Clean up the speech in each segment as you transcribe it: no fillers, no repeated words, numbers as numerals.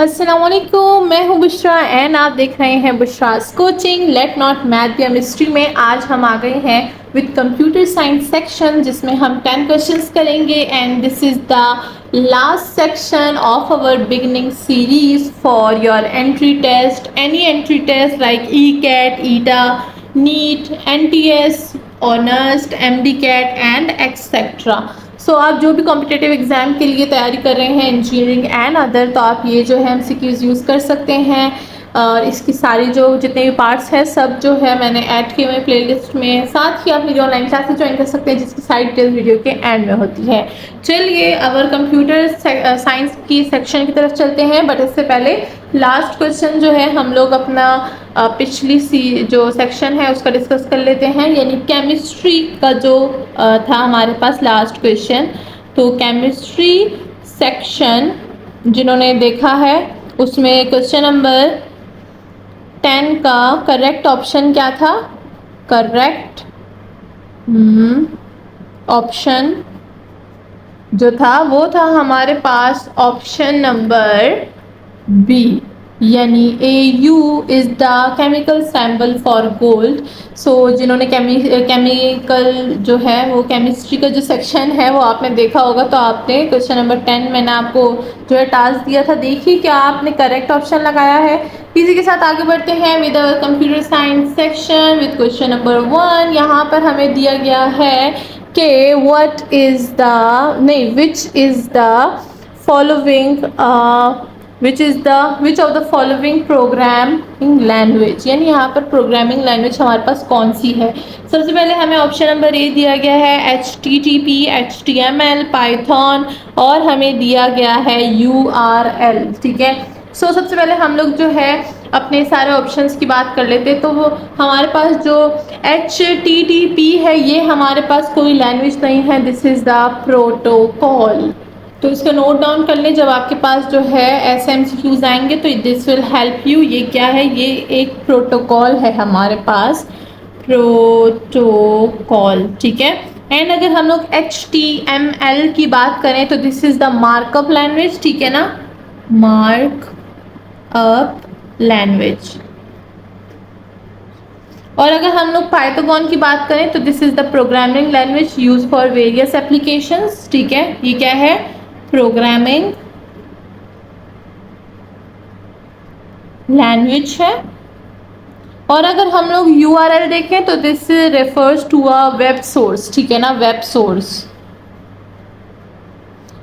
अस्सलाम वालेकुम, मैं हूँ बुशरा एंड आप देख रहे हैं बुशरास कोचिंग। लेट नॉट मैथ या मिस्ट्री में आज हम आ गए हैं विद कंप्यूटर साइंस सेक्शन, जिसमें हम 10 क्वेश्चंस करेंगे and this is the last section of our beginning series for your entry test, any entry test like E CAT, ETEA, NEET, NTS, honours, MD CAT and etcetera. So आप जो भी competitive exam के लिए तैयारी कर रहे हैं, engineering and other, तो आप ये जो है MCQs यूज़ कर सकते हैं। और इसकी सारी जो जितने भी पार्ट्स हैं सब जो है मैंने ऐड किए हुए प्लेलिस्ट में। साथ ही आप मेरी ऑनलाइन क्लासेस ज्वाइन कर सकते हैं जिसकी सारी डिटेल्स वीडियो के एंड में होती है। चलिए अवर कंप्यूटर साइंस की सेक्शन की तरफ चलते हैं, बट इससे पहले लास्ट क्वेश्चन जो है हम लोग अपना पिछली जो सेक्शन है उसका डिस्कस कर लेते हैं, यानी केमिस्ट्री का जो था हमारे पास लास्ट क्वेश्चन। तो केमिस्ट्री सेक्शन जिन्होंने देखा है उसमें क्वेश्चन नंबर 10 का करेक्ट ऑप्शन क्या था? करेक्ट ऑप्शन जो था वो था हमारे पास ऑप्शन नंबर बी, यानी AU is the chemical sample for gold. So जिन्होंने केमिकल जो है वो केमिस्ट्री का जो सेक्शन है वो आपने देखा होगा, तो आपने क्वेश्चन नंबर 10 मैंने आपको जो है टास्क दिया था, देखिए क्या आपने करेक्ट ऑप्शन लगाया है। इसी के साथ आगे बढ़ते हैं with our computer science section with question number 1। यहाँ पर हमें दिया गया है कि which is the following which of the following programming language, यानी यहाँ पर प्रोग्रामिंग लैंग्वेज हमारे पास कौन सी है। सबसे पहले हमें ऑप्शन नंबर ए दिया गया है HTTP, HTML, पाइथन, और हमें दिया गया है URL। ठीक है, सो सबसे पहले हम लोग जो है अपने सारे ऑप्शंस की बात कर लेते हैं। तो वो हमारे पास जो HTTP है ये हमारे पास कोई लैंग्वेज नहीं है, दिस इज़ द प्रोटोकॉल। तो इसको नोट डाउन कर लें, जब आपके पास जो है ऐसे MCQs आएंगे तो दिस विल हेल्प यू। ये क्या है? ये एक प्रोटोकॉल है हमारे पास, प्रोटोकॉल। ठीक है, एंड अगर हम लोग HTML की बात करें तो this is the markup language. ठीक है ना, मार्कअप लैंग्वेज। और अगर हम लोग पाइथन की बात करें तो this is the programming language use for various applications. ठीक है, ये क्या है? प्रोग्रामिंग लैंग्वेज है। और अगर हम लोग URL देखें तो this refers to a web source. ठीक है ना, वेब सोर्स।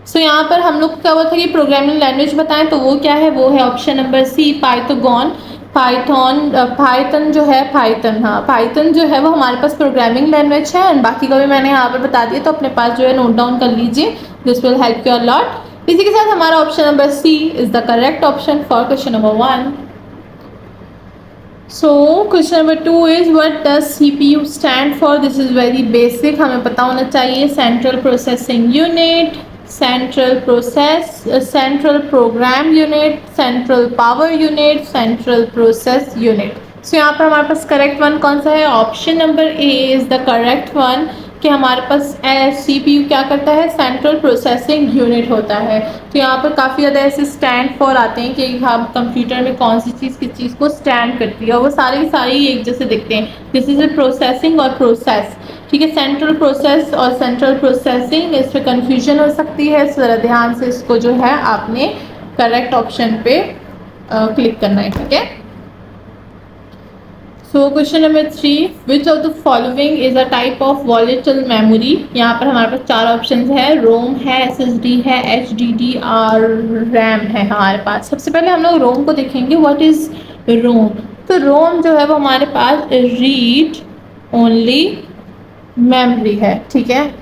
सो यहाँ पर हम लोग क्या बोलते हैं कि प्रोग्रामिंग लैंग्वेज बताएं, तो वो क्या है? वो है option number C, Python. Python जो है पाइथन जो है वो हमारे पास प्रोग्रामिंग लैंग्वेज है, एंड बाकी का भी मैंने यहाँ पर बता दिया, तो अपने पास जो है नोट डाउन कर लीजिए, this will help you a lot. इसी के साथ हमारा option number C is the correct option for question number 1। So question number 2 is what does CPU stand for? This is very basic, हमें पता होना चाहिए। Central processing unit, central program unit, central power unit, central process unit. So यहाँ पर हमारे पास correct one कौन सा है? Option number A is the correct one, कि हमारे पास CPU क्या करता है? सेंट्रल प्रोसेसिंग यूनिट होता है। तो यहाँ पर काफ़ी ज़्यादा ऐसे स्टैंड फॉर आते हैं कि हम कंप्यूटर में कौन सी चीज़ किस चीज़ को स्टैंड करती है, और वो सारी एक जैसे दिखते हैं। दिस इज ए प्रोसेसिंग और प्रोसेस। ठीक है, सेंट्रल प्रोसेस और सेंट्रल प्रोसेसिंग, इस पर कन्फ्यूजन हो सकती है, इस तरह ध्यान से इसको जो है आपने करेक्ट ऑप्शन पे क्लिक करना है। ठीक है, सो question number 3, which of the following is a type of volatile memory? यहाँ पर हमारे पास 4 ऑप्शन है, रोम है, SSD है, HDD और RAM है हमारे पास। सबसे पहले हम लोग रोम को देखेंगे, व्हाट इज रोम? तो रोम जो है वो हमारे पास रीड ओनली मेमोरी है। ठीक है,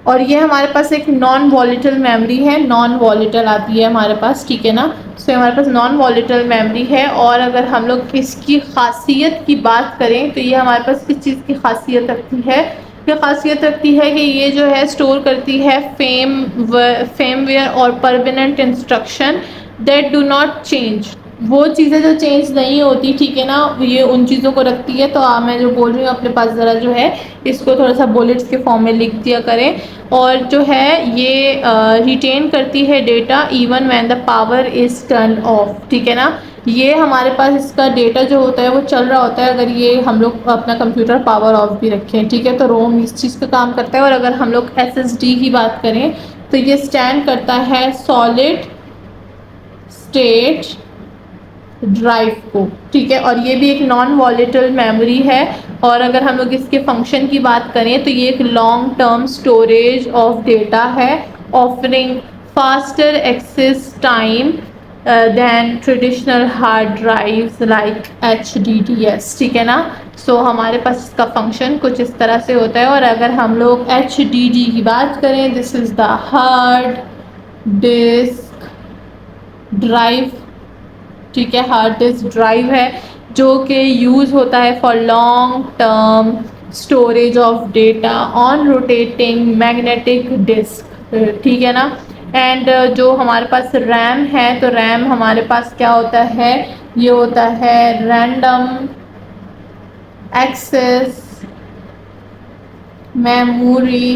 और ये हमारे पास एक नॉन वॉलेटाइल मेमोरी है, नॉन वॉलेटाइल आती है हमारे पास। ठीक है ना, सो हमारे पास नॉन वॉलेटाइल मेमोरी है। और अगर हम लोग इसकी खासियत की बात करें तो ये हमारे पास किस चीज़ की खासियत रखती है? ये खासियत रखती है कि ये जो है स्टोर करती है फेमवेयर और permanent instruction that do not change. वो चीज़ें जो चेंज नहीं होती, ठीक है ना, ये उन चीज़ों को रखती है। तो मैं जो बोल रही हूँ अपने पास ज़रा जो है इसको थोड़ा सा बुलेट्स के फॉर्म में लिख दिया करें। और जो है ये रिटेन करती है data even when the power is turn off, ठीक है ना। ये हमारे पास इसका डेटा जो होता है वो चल रहा होता है अगर ये हम लोग अपना कंप्यूटर पावर ऑफ भी रखें, ठीक है। तो रोम इस चीज़ का काम करता है। और अगर हम लोग SSD की बात करें तो ये स्टैंड करता है सॉलिड स्टेट ड्राइव को, ठीक है। और ये भी एक नॉन वॉलेटाइल मेमोरी है। और अगर हम लोग इसके फंक्शन की बात करें तो ये एक long term storage of data है, offering faster access time than traditional hard drives like HDDs, ठीक है ना। सो हमारे पास इसका फंक्शन कुछ इस तरह से होता है। और अगर हम लोग HDD की बात करें, this is the hard disk drive, ठीक है। हार्ड डिस्क ड्राइव है जो कि यूज़ होता है for long term storage of data on rotating magnetic disk, ठीक है ना। एंड जो हमारे पास रैम है, तो रैम हमारे पास क्या होता है, ये होता है रैंडम एक्सेस मेमोरी,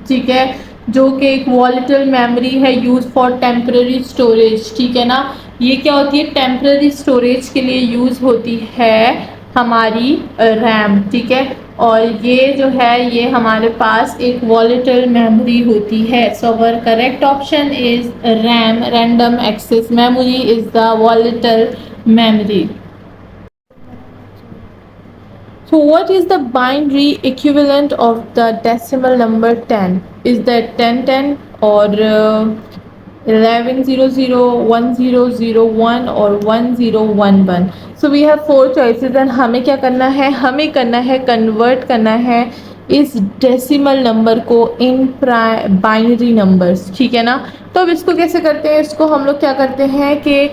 ठीक है, जो कि एक वॉलेटाइल मेमोरी है यूज़ फॉर टेम्पररी स्टोरेज, ठीक है ना। ये क्या होती है, टेम्पररी स्टोरेज के लिए यूज़ होती है हमारी रैम, ठीक है। और ये जो है ये हमारे पास एक वॉलेटाइल मेमोरी होती है। So our correct option is RAM, random access memory is the volatile memory. So what is the binary equivalent of the decimal number 10? Is that 1010 or 1100, 1001 or 1011? So we have 4 choices and हमें क्या करना है, हमें करना है convert करना है इस डेसिमल नंबर को इन बाइनरी नंबर्स, ठीक है ना। तो अब इसको कैसे करते हैं, इसको हम लोग क्या करते हैं कि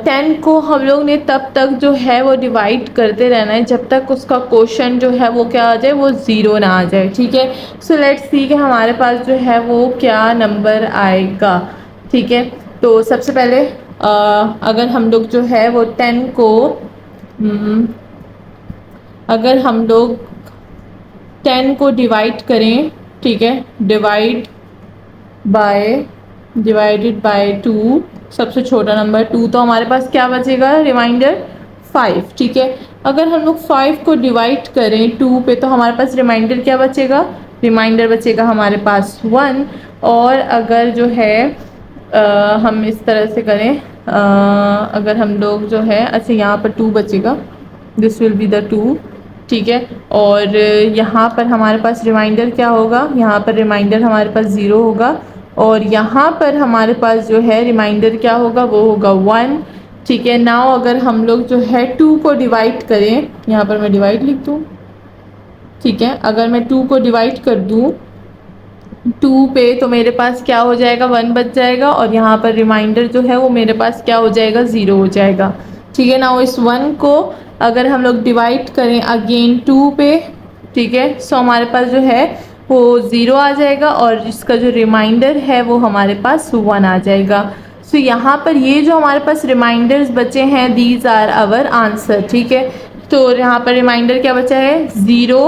10 को हम लोग ने तब तक जो है वो डिवाइड करते रहना है जब तक उसका क्वोशंट जो है वो क्या आ जाए, वो ज़ीरो ना आ जाए, ठीक है। सो लेट्स सी कि हमारे पास जो है वो क्या नंबर आएगा, ठीक है। तो सबसे पहले अगर हम लोग जो है वो 10 को अगर हम लोग 10 को डिवाइड करें, ठीक है, डिवाइडेड बाय 2, सबसे छोटा नंबर 2, तो हमारे पास क्या बचेगा, रिमाइंडर 5, ठीक है। अगर हम लोग 5 को डिवाइड करें 2 पे तो हमारे पास रिमाइंडर क्या बचेगा, रिमाइंडर बचेगा हमारे पास 1। और अगर जो है हम इस तरह से करें, अगर हम लोग जो है, अच्छा यहाँ पर 2 बचेगा, दिस विल बी द 2, ठीक है। और यहाँ पर हमारे पास रिमाइंडर क्या होगा, यहाँ पर रिमाइंडर हमारे पास 0 होगा। और यहाँ पर हमारे पास जो है रिमाइंडर क्या होगा, वो होगा 1, ठीक है। नाउ अगर हम लोग जो है 2 को डिवाइड करें, यहाँ पर मैं डिवाइड लिख दूँ, ठीक है। अगर मैं 2 को डिवाइड कर दूँ 2 पे तो मेरे पास क्या हो जाएगा, 1 बच जाएगा। और यहाँ पर रिमाइंडर जो है वो मेरे पास क्या हो जाएगा, 0 हो जाएगा, ठीक है ना। इस 1 को अगर हम लोग डिवाइड करें अगेन 2 पे, ठीक है, सो हमारे पास जो है वो 0 आ जाएगा और इसका जो रिमाइंडर है वो हमारे पास 1 आ जाएगा। सो यहाँ पर ये जो हमारे पास रिमाइंडर्स बचे हैं, दीज आर आवर आंसर, ठीक है। तो यहाँ पर रिमाइंडर क्या बचा है, 0,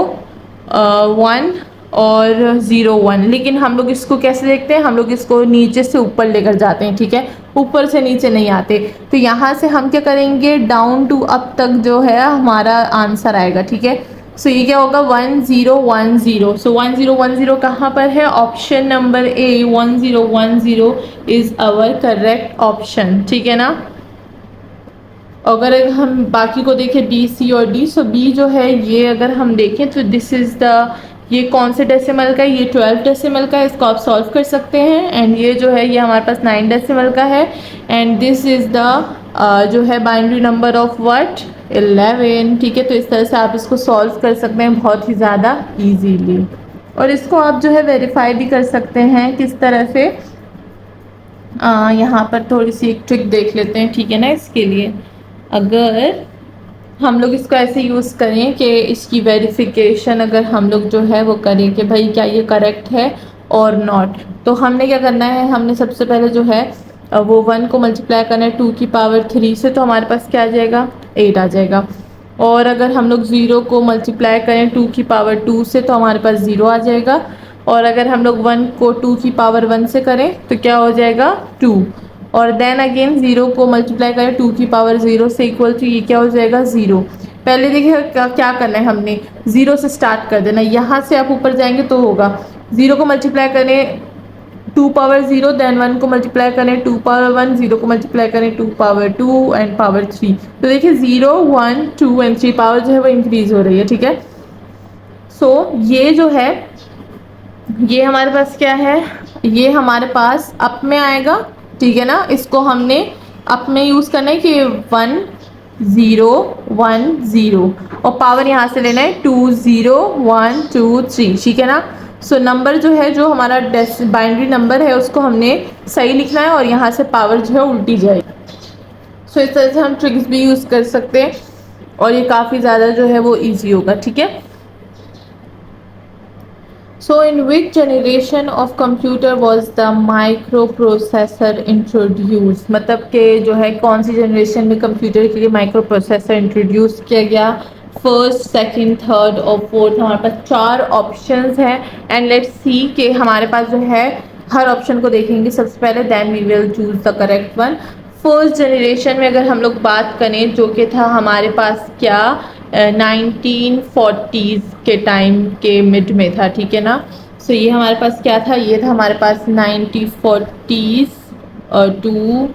1 और 0, 1। लेकिन हम लोग इसको कैसे देखते हैं, हम लोग इसको नीचे से ऊपर लेकर जाते हैं, ठीक है, ऊपर से नीचे नहीं आते। तो यहाँ से हम क्या करेंगे, डाउन टू अप तक जो है हमारा आंसर आएगा, ठीक है। सो ये क्या होगा, 1010। सो 1010 कहाँ पर है, option number A, 1010 is our correct option, ठीक है ना। अगर हम बाकी को देखें बी, सी और डी, सो बी जो है ये अगर हम देखें तो दिस इज़ द, ये कौन से डेसिमल का है, ये 12 डेसिमल का है, इसको आप सॉल्व कर सकते हैं। एंड ये जो है ये हमारे पास 9 डेसिमल का है। एंड दिस इज़ द जो है बाइनरी नंबर ऑफ व्हाट, 11, ठीक है। तो इस तरह से आप इसको सॉल्व कर सकते हैं बहुत ही ज़्यादा ईजीली। और इसको आप जो है वेरीफाई भी कर सकते हैं किस तरह से, यहाँ पर थोड़ी सी एक ट्रिक देख लेते हैं, ठीक है ना। इसके लिए अगर हम लोग इसको ऐसे यूज़ करें कि इसकी वेरिफिकेशन अगर हम लोग जो है वो करें कि भाई क्या ये करेक्ट है और नॉट, तो हमने क्या करना है, हमने सबसे पहले जो है वो 1 को मल्टीप्लाई करना है 2 की पावर 3 से, तो हमारे पास क्या आ जाएगा, 8 आ जाएगा। और अगर हम लोग 0 को मल्टीप्लाई करें 2 की पावर 2 से, तो हमारे पास 0 आ जाएगा। और अगर हम लोग 1 को 2 की पावर 1 से करें तो क्या हो जाएगा, 2। और देन अगेन 0 को मल्टीप्लाई करें 2 की पावर 0 से इक्वल टू ये क्या हो जाएगा, 0। पहले देखिए क्या करना है, हमने 0 से स्टार्ट कर देना, यहाँ से आप ऊपर जाएंगे तो होगा। 0 को मल्टीप्लाई करें 2 पावर 0, देन 1 को मल्टीप्लाई करें 2 पावर 1, 0 को मल्टीप्लाई करें 2 पावर 2 एंड पावर 3। तो देखिए 0 1 2 एंड 3 पावर जो है वो इंक्रीज हो रही है, ठीक है। सो ये जो है ये हमारे पास क्या है, ये हमारे पास अप में आएगा, ठीक है ना। इसको हमने अप में यूज़ करना है कि 1 0 1 0 और पावर यहाँ से लेना है 2 0 1 2 3, ठीक है ना। सो नंबर जो है, जो हमारा बाइनरी नंबर है उसको हमने सही लिखना है और यहाँ से पावर जो है उल्टी जाएगी। सो इस तरह से हम ट्रिक्स भी यूज़ कर सकते हैं और ये काफ़ी ज़्यादा जो है वो ईजी होगा, ठीक है। So in which generation of computer was the microprocessor introduced? मतलब कि जो है कौन सी जनरेशन में कंप्यूटर के लिए माइक्रोप्रोसेसर इंट्रोड्यूस किया गया, फर्स्ट सेकंड थर्ड और फोर्थ। हमारे पास 4 ऑप्शंस हैं एंड लेट्स सी कि हमारे पास जो है हर ऑप्शन को देखेंगे सबसे पहले, then we will choose the correct one. First generation में अगर हम लोग बात करें जो कि था हमारे पास क्या 1940s के टाइम के मिड में था, ठीक है ना। सो ये हमारे पास क्या था, ये था हमारे पास 1940s टू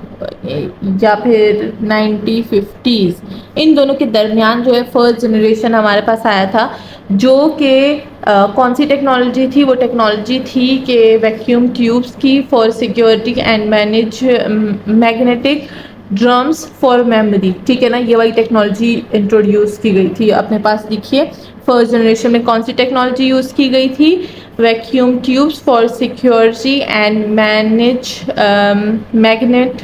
या फिर 1950s, इन दोनों के दरमियान जो है फर्स्ट जनरेशन हमारे पास आया था। जो कि कौन सी टेक्नोलॉजी थी, वो टेक्नोलॉजी थी कि वैक्यूम ट्यूब्स की for security and manage magnetic drums for memory, ठीक है ना। ये वाली टेक्नोलॉजी इंट्रोड्यूस की गई थी। अपने पास लिखिए फर्स्ट जनरेशन में कौन सी टेक्नोलॉजी यूज़ की गई थी, vacuum tubes for security and manage magnet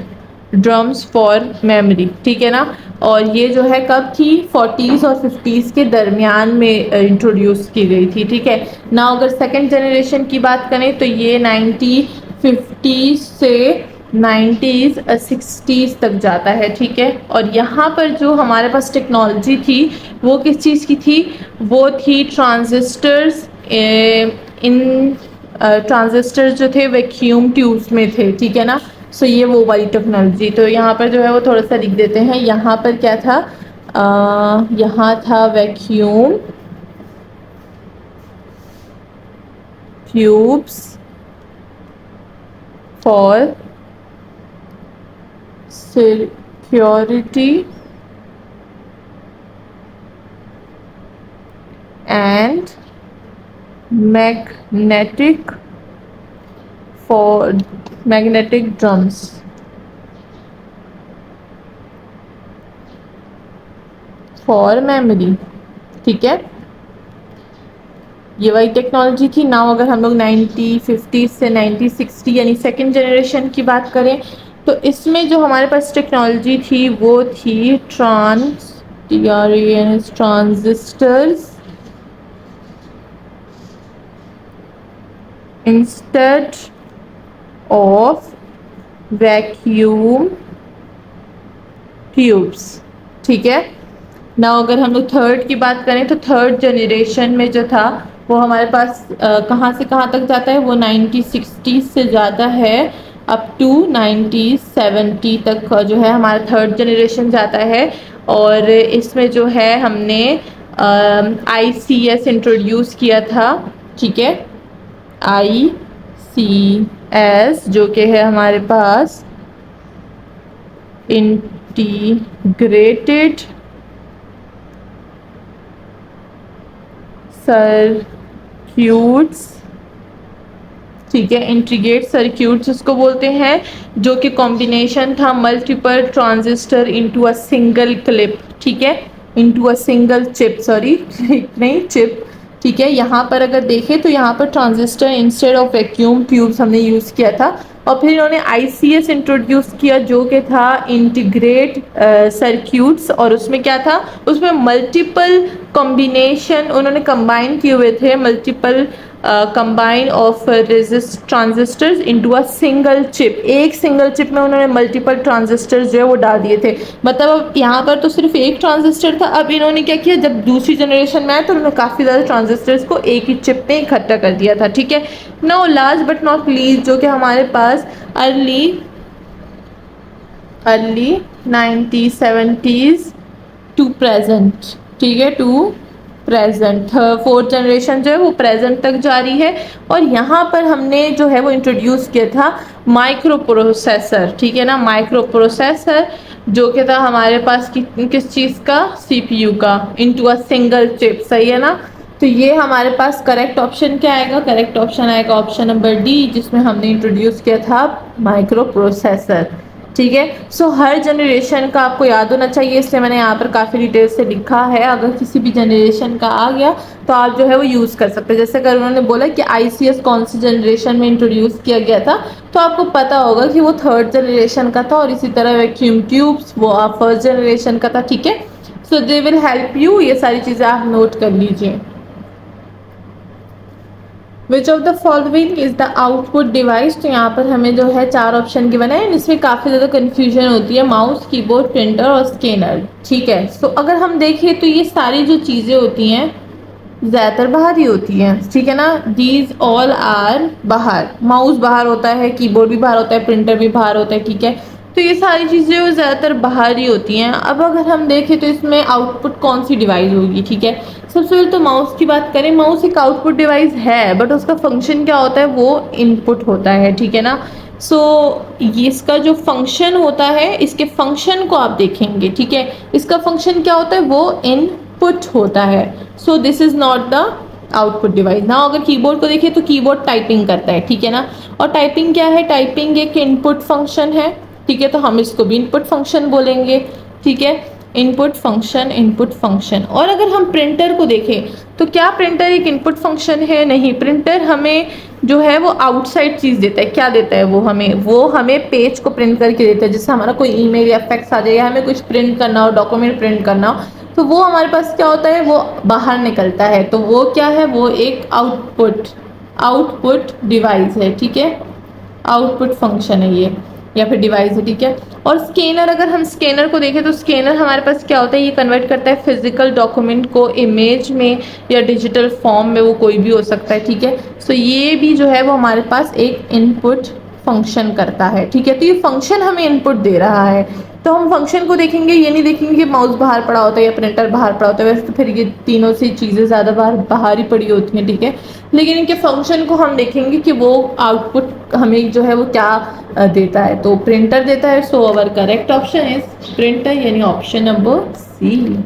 drums for memory, ठीक है ना। और ये जो है कब थी, 40s और 50s के दरमियान में इंट्रोड्यूस की गई थी, ठीक है ना। अगर सेकेंड जनरेशन की बात करें तो ये 1950s से 90s 60s तक जाता है, ठीक है। और यहाँ पर जो हमारे पास टेक्नोलॉजी थी वो किस चीज़ की थी, वो थी ट्रांजिस्टर्स। इन ट्रांजिस्टर्स जो थे वैक्यूम ट्यूब्स में थे, ठीक है ना। सो ये वो वाली टेक्नोलॉजी, तो यहाँ पर जो है वो थोड़ा सा लिख देते हैं। यहाँ पर क्या था, यहाँ था vacuum tubes for security and magnetic drums for memory, ठीक है। ये वही टेक्नोलॉजी थी ना। अगर हम लोग 1950 से 1960 यानी सेकेंड जनरेशन की बात करें तो इसमें जो हमारे पास टेक्नोलॉजी थी वो थी transistors instead of vacuum tubes, ठीक है ना। अगर हम लोग थर्ड की बात करें तो थर्ड जनरेशन में जो था वो हमारे पास कहाँ से कहाँ तक जाता है, वो 1960 से जाता है अप टू 1970 तक का जो है हमारा थर्ड जनरेशन जाता है। और इसमें जो है हमने ICS इंट्रोड्यूस किया था, ठीक है। ICS जो कि है हमारे पास इंटीग्रेटेड सर्क्यूट्स, ठीक है। इंटीग्रेट सर्क्यूट्स उसको बोलते हैं, जो कि कॉम्बिनेशन था multiple transistor into a single clip, ठीक है, into a single chip, sorry नहीं चिप, ठीक है। यहाँ पर अगर देखें तो यहाँ पर transistor instead of vacuum tubes हमने यूज़ किया था। और फिर इन्होंने ICS इंट्रोड्यूस किया जो कि था इंटीग्रेट सर्क्यूट्स, और उसमें क्या था, उसमें मल्टीपल कॉम्बिनेशन, उन्होंने कंबाइन किए हुए थे multiple combine of resist transistors into a single chip. एक सिंगल चिप में उन्होंने मल्टीपल ट्रांजिस्टर्स जो है वो डाल दिए थे। मतलब अब यहाँ पर तो सिर्फ एक ट्रांजिस्टर था, अब इन्होंने क्या किया, जब दूसरी जनरेशन में आया तो उन्होंने काफ़ी ज़्यादा ट्रांजिस्टर्स को एक ही चिप में इकट्ठा कर दिया था। ठीक है, no last but not least, जो कि हमारे पास अर्ली 1970s टू प्रेजेंट, ठीक है, टू प्रेजेंट, फोर्थ जनरेशन जो है वो प्रेजेंट तक जारी है। और यहाँ पर हमने जो है वो इंट्रोड्यूस किया था माइक्रो प्रोसेसर, ठीक है ना, माइक्रो प्रोसेसर जो कि था हमारे पास किस चीज़ का, सीपीयू का, इनटू अ सिंगल चिप, सही है ना। तो ये हमारे पास करेक्ट ऑप्शन क्या आएगा, करेक्ट ऑप्शन आएगा ऑप्शन नंबर डी, जिसमें हमने इंट्रोड्यूस किया था माइक्रो प्रोसेसर। ठीक है, सो हर जनरेशन का आपको याद होना चाहिए, इसलिए मैंने यहाँ पर काफ़ी डिटेल से लिखा है। अगर किसी भी जनरेशन का आ गया तो आप जो है वो यूज़ कर सकते हैं। जैसे अगर उन्होंने बोला कि आईसीएस कौन सी जनरेशन में इंट्रोड्यूस किया गया था, तो आपको पता होगा कि वो थर्ड जनरेशन का था। और इसी तरह वैक्यूम ट्यूब्स वो आप फर्स्ट जनरेशन का था। ठीक है, सो दे विल हेल्प यू, ये सारी चीज़ें आप नोट कर लीजिए। Which of the following is the output device, तो यहाँ पर हमें जो है 4 ऑप्शन गिवन है, इसमें काफ़ी ज़्यादा कन्फ्यूजन होती है, माउस, कीबोर्ड, प्रिंटर और स्कैनर। ठीक है, सो अगर हम देखें तो ये सारी जो चीज़ें होती हैं ज़्यादातर बाहर ही होती हैं, ठीक है ना, दीज ऑल आर बाहर। माउस बाहर होता है, कीबोर्ड भी बाहर होता है, प्रिंटर भी बाहर होता है। ठीक है, तो ये सारी चीज़ें वो ज़्यादातर बाहर ही होती हैं। अब अगर हम देखें तो इसमें आउटपुट कौन सी डिवाइस होगी, ठीक है, सबसे पहले तो माउस की बात करें। माउस एक आउटपुट डिवाइस है, बट उसका फंक्शन क्या होता है, वो इनपुट होता है। ठीक है ना, सो ये इसका जो फंक्शन होता है, इसके फंक्शन को आप देखेंगे। ठीक है, इसका फंक्शन क्या होता है, वो इनपुट होता है। So this is not the output device ना। अगर कीबोर्ड को देखिए तो कीबोर्ड टाइपिंग करता है, ठीक है ना, और टाइपिंग क्या है, टाइपिंग एक इनपुट फंक्शन है। ठीक है, तो हम इसको भी इनपुट फंक्शन बोलेंगे। ठीक है, इनपुट फंक्शन, इनपुट फंक्शन। और अगर हम प्रिंटर को देखें तो क्या प्रिंटर एक इनपुट फंक्शन है, नहीं। प्रिंटर हमें जो है वो आउटसाइड चीज़ देता है। क्या देता है वो हमें पेज को प्रिंट करके देता है। जैसे हमारा कोई ईमेल या फैक्स आ जाए या हमें कुछ प्रिंट करना हो, डॉक्यूमेंट प्रिंट करना हो, तो वो हमारे पास क्या होता है, वो बाहर निकलता है। तो वो क्या है, वो एक आउटपुट डिवाइस है। ठीक है, आउटपुट फंक्शन है ये, या फिर डिवाइस है। ठीक है, और स्कैनर, अगर हम स्कैनर को देखें तो स्कैनर हमारे पास क्या होता है, ये कन्वर्ट करता है फिजिकल डॉक्यूमेंट को इमेज में या डिजिटल फॉर्म में, वो कोई भी हो सकता है। ठीक है, सो ये भी जो है वो हमारे पास एक इनपुट फंक्शन करता है। ठीक है, तो ये फंक्शन हमें इनपुट दे रहा है, तो हम फंक्शन को देखेंगे, ये नहीं देखेंगे कि माउस बाहर पड़ा होता है या प्रिंटर बाहर पड़ा होता है। वैसे तो फिर ये तीनों सी चीज़ें ज़्यादा बाहर ही पड़ी होती हैं। ठीक है, लेकिन इनके फंक्शन को हम देखेंगे कि वो आउटपुट हमें जो है वो क्या देता है, तो प्रिंटर देता है। So our correct option is printer, यानी ऑप्शन नंबर सी।